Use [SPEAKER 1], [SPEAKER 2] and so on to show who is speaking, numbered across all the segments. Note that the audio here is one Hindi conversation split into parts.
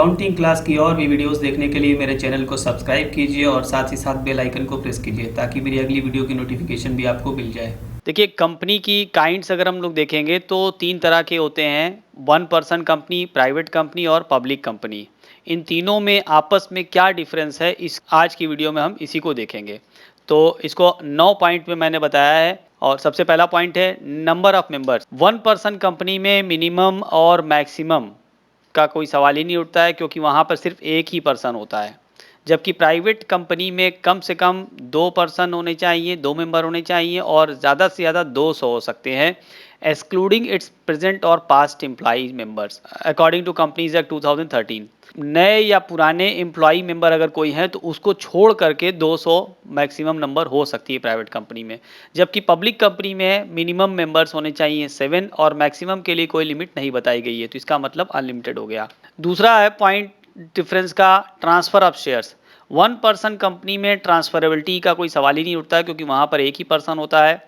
[SPEAKER 1] अकाउंटिंग क्लास की और भी वीडियोस देखने के लिए मेरे चैनल को सब्सक्राइब कीजिए और साथ ही साथ बेल आइकन को प्रेस कीजिए ताकि मेरी अगली वीडियो की नोटिफिकेशन भी आपको मिल जाए।
[SPEAKER 2] देखिए, कंपनी की काइंड्स अगर हम लोग देखेंगे तो 3 तरह के होते हैं, one person company, private company और पब्लिक कंपनी। इन तीनों में आपस में क्या डिफरेंस है, इस आज की वीडियो में हम इसी को देखेंगे। तो इसको 9 पॉइंट में मैंने बताया है और सबसे पहला पॉइंट है number of members. One person company में मिनिमम और मैक्सिमम का कोई सवाल ही नहीं उठता है, क्योंकि वहाँ पर सिर्फ एक ही पर्सन होता है। जबकि प्राइवेट कंपनी में कम से कम 2 पर्सन होने चाहिए, 2 मेंबर होने चाहिए और ज़्यादा से ज़्यादा 200 हो सकते हैं, एक्सक्लूडिंग इट्स प्रेजेंट और past employee members according to companies act 2013। नए या पुराने एम्प्लॉई मेंबर अगर कोई है तो उसको छोड़ करके 200 मैक्सिमम नंबर हो सकती है प्राइवेट कंपनी में। जबकि पब्लिक कंपनी में मिनिमम मेंबर्स होने चाहिए 7 और मैक्सिमम के लिए कोई लिमिट नहीं बताई गई है, तो इसका मतलब अनलिमिटेड हो गया। दूसरा है पॉइंट डिफरेंस का transfer of shares. One person company में ट्रांसफरेबिलिटी का कोई सवाल ही नहीं उठता है, क्योंकि वहाँ पर एक ही पर्सन होता है।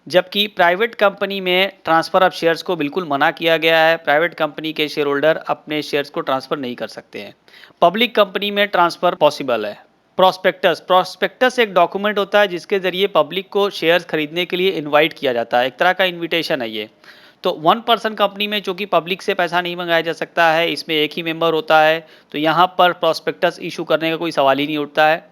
[SPEAKER 2] जबकि प्राइवेट कंपनी में ट्रांसफ़र ऑफ शेयर्स को बिल्कुल मना किया गया है। प्राइवेट कंपनी के शेयर होल्डर अपने शेयर्स को ट्रांसफ़र नहीं कर सकते हैं। पब्लिक कंपनी में ट्रांसफ़र पॉसिबल है। प्रॉस्पेक्टस एक डॉक्यूमेंट होता है जिसके ज़रिए पब्लिक को शेयर्स खरीदने के लिए इनवाइट किया जाता है, एक तरह का इन्विटेशन है ये। तो वन पर्सन कंपनी में चूँकि पब्लिक से पैसा नहीं मंगाया जा सकता है, इसमें एक ही मेंबर होता है, तो यहाँ पर प्रॉस्पेक्टस इशू करने का कोई सवाल ही नहीं उठता है।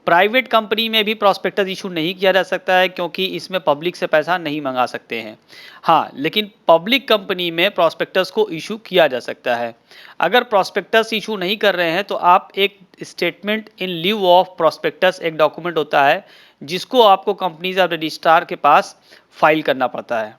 [SPEAKER 2] प्राइवेट कंपनी में भी प्रॉस्पेक्टस इशू नहीं किया जा सकता है, क्योंकि इसमें पब्लिक से पैसा नहीं मंगा सकते हैं। हाँ, लेकिन पब्लिक कंपनी में प्रॉस्पेक्टस को इशू किया जा सकता है। अगर प्रॉस्पेक्टस इशू नहीं कर रहे हैं तो आप एक statement in lieu of prospectus एक डॉक्यूमेंट होता है जिसको आपको कंपनीज ऑफ रजिस्ट्रार के पास फाइल करना पड़ता है।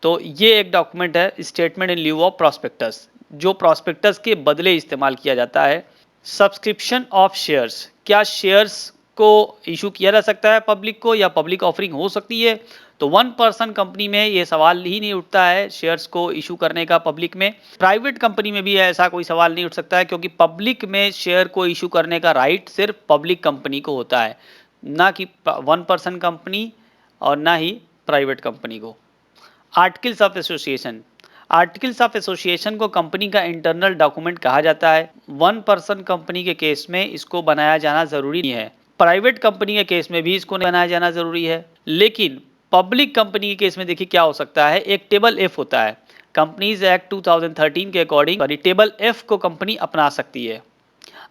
[SPEAKER 2] तो ये एक डॉक्यूमेंट है statement in lieu of prospectus, जो प्रॉस्पेक्टस के बदले इस्तेमाल किया जाता है। सब्सक्रिप्शन ऑफ शेयर्स, क्या शेयर्स को इशू किया जा सकता है पब्लिक को, या पब्लिक ऑफरिंग हो सकती है? तो वन पर्सन कंपनी में ये सवाल ही नहीं उठता है शेयर्स को इशू करने का पब्लिक में। प्राइवेट कंपनी में भी ऐसा कोई सवाल नहीं उठ सकता है, क्योंकि पब्लिक में शेयर को इशू करने का राइट सिर्फ पब्लिक कंपनी को होता है, ना कि वन पर्सन कंपनी और ना ही प्राइवेट कंपनी को। Articles of association, articles of association को कंपनी का इंटरनल डॉक्यूमेंट कहा जाता है। वन पर्सन कंपनी के केस में इसको बनाया जाना ज़रूरी नहीं है, प्राइवेट कंपनी के केस में भी इसको बनाया जाना ज़रूरी है। लेकिन पब्लिक कंपनी के केस में देखिए क्या हो सकता है, एक टेबल एफ होता है। कंपनीज एक्ट 2013 के अकॉर्डिंग टेबल एफ को कंपनी अपना सकती है।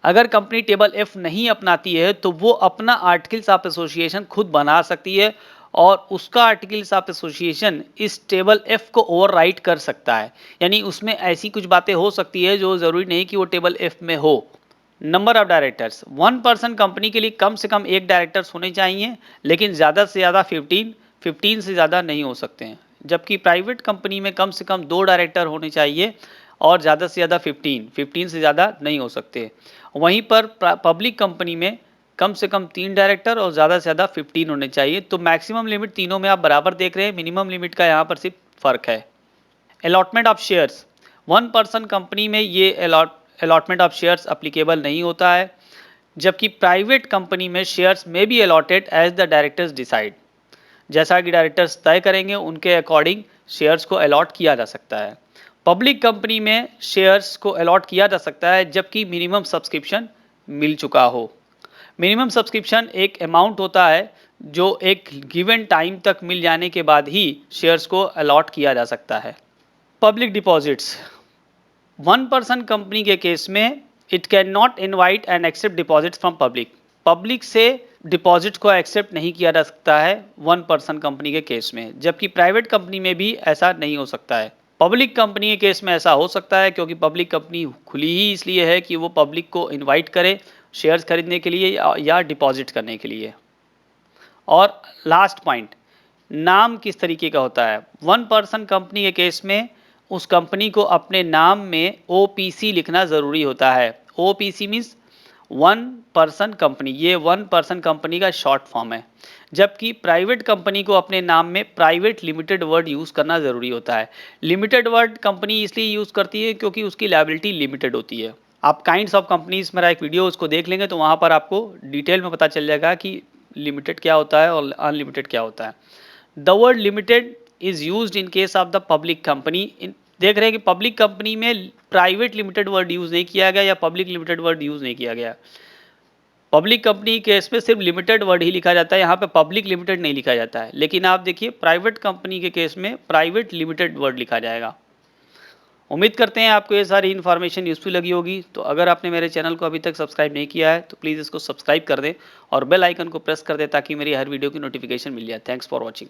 [SPEAKER 2] अगर कंपनी टेबल एफ नहीं अपनाती है तो वो अपना आर्टिकल्स ऑफ एसोसिएशन खुद बना सकती है और उसका आर्टिकल्स ऑफ एसोसिएशन इस टेबल एफ को ओवरराइट कर सकता है। यानी उसमें ऐसी कुछ बातें हो सकती है जो ज़रूरी नहीं कि वो टेबल एफ में हो। Number of directors, one person company के लिए कम से कम एक डायरेक्टर्स होने चाहिए, लेकिन ज़्यादा से ज़्यादा 15 से ज़्यादा नहीं हो सकते हैं। जबकि प्राइवेट कंपनी में कम से कम 2 डायरेक्टर होने चाहिए और ज़्यादा से ज़्यादा 15 से ज़्यादा नहीं हो सकते। वहीं पर पब्लिक कंपनी में कम से कम 3 डायरेक्टर और ज़्यादा से ज़्यादा 15 होने चाहिए। तो मैक्सिमम लिमिट तीनों में आप बराबर देख रहे हैं, मिनिमम लिमिट का यहाँ पर सिर्फ फ़र्क है। Allotment of shares, one person company में ये अलॉटमेंट ऑफ शेयर्स अप्लीकेबल नहीं होता है, जबकि प्राइवेट कंपनी में शेयर्स में be allotted as the directors decide. जैसा कि डायरेक्टर्स तय करेंगे उनके अकॉर्डिंग शेयर्स को अलॉट किया जा सकता है। पब्लिक कंपनी में शेयर्स को अलॉट किया जा सकता है जबकि मिनिमम सब्सक्रिप्शन मिल चुका हो। मिनिमम सब्सक्रिप्शन एक अमाउंट होता है जो एक गिवन टाइम तक मिल जाने के बाद ही शेयर्स को अलॉट किया जा सकता है। Public deposits, one person company के केस में it can not invite and accept deposits from public. Public से डिपॉजिट को एक्सेप्ट नहीं किया जा सकता है वन पर्सन कंपनी के केस में, जबकि प्राइवेट कंपनी में भी ऐसा नहीं हो सकता है। पब्लिक कंपनी के केस में ऐसा हो सकता है, क्योंकि पब्लिक कंपनी खुली ही इसलिए है कि वो पब्लिक को इनवाइट करे शेयर्स खरीदने के लिए या डिपॉजिट करने के लिए। और लास्ट पॉइंट, नाम किस तरीके का होता है। वन पर्सन कंपनी के केस में उस कंपनी को अपने नाम में ओपीसी लिखना ज़रूरी होता है। OPC means one person company, ये वन पर्सन कंपनी का शॉर्ट फॉर्म है। जबकि प्राइवेट कंपनी को अपने नाम में प्राइवेट लिमिटेड वर्ड यूज़ करना ज़रूरी होता है। लिमिटेड वर्ड कंपनी इसलिए यूज़ करती है क्योंकि उसकी लायबिलिटी लिमिटेड होती है। आप काइंड्स ऑफ कंपनीज मेरा एक वीडियो उसको देख लेंगे तो वहाँ पर आपको डिटेल में पता चल जाएगा कि लिमिटेड क्या होता है और अनलिमिटेड क्या होता है। The word limited is used in case of the public company देख रहे हैं कि पब्लिक कंपनी में प्राइवेट लिमिटेड वर्ड यूज़ नहीं किया गया या पब्लिक लिमिटेड वर्ड यूज़ नहीं किया गया। पब्लिक कंपनी केस में सिर्फ लिमिटेड वर्ड ही लिखा जाता है, यहाँ पे पब्लिक लिमिटेड नहीं लिखा जाता है। लेकिन आप देखिए प्राइवेट कंपनी के केस में प्राइवेट लिमिटेड वर्ड लिखा जाएगा। उम्मीद करते हैं आपको ये सारी इन्फॉर्मेशन यूज़फुल लगी होगी। तो अगर आपने मेरे चैनल को अभी तक सब्सक्राइब नहीं किया है तो प्लीज़ इसको सब्सक्राइब कर दें और बेल आइकन को प्रेस कर दें ताकि मेरी हर वीडियो की नोटिफिकेशन मिल जाए। Thanks for watching.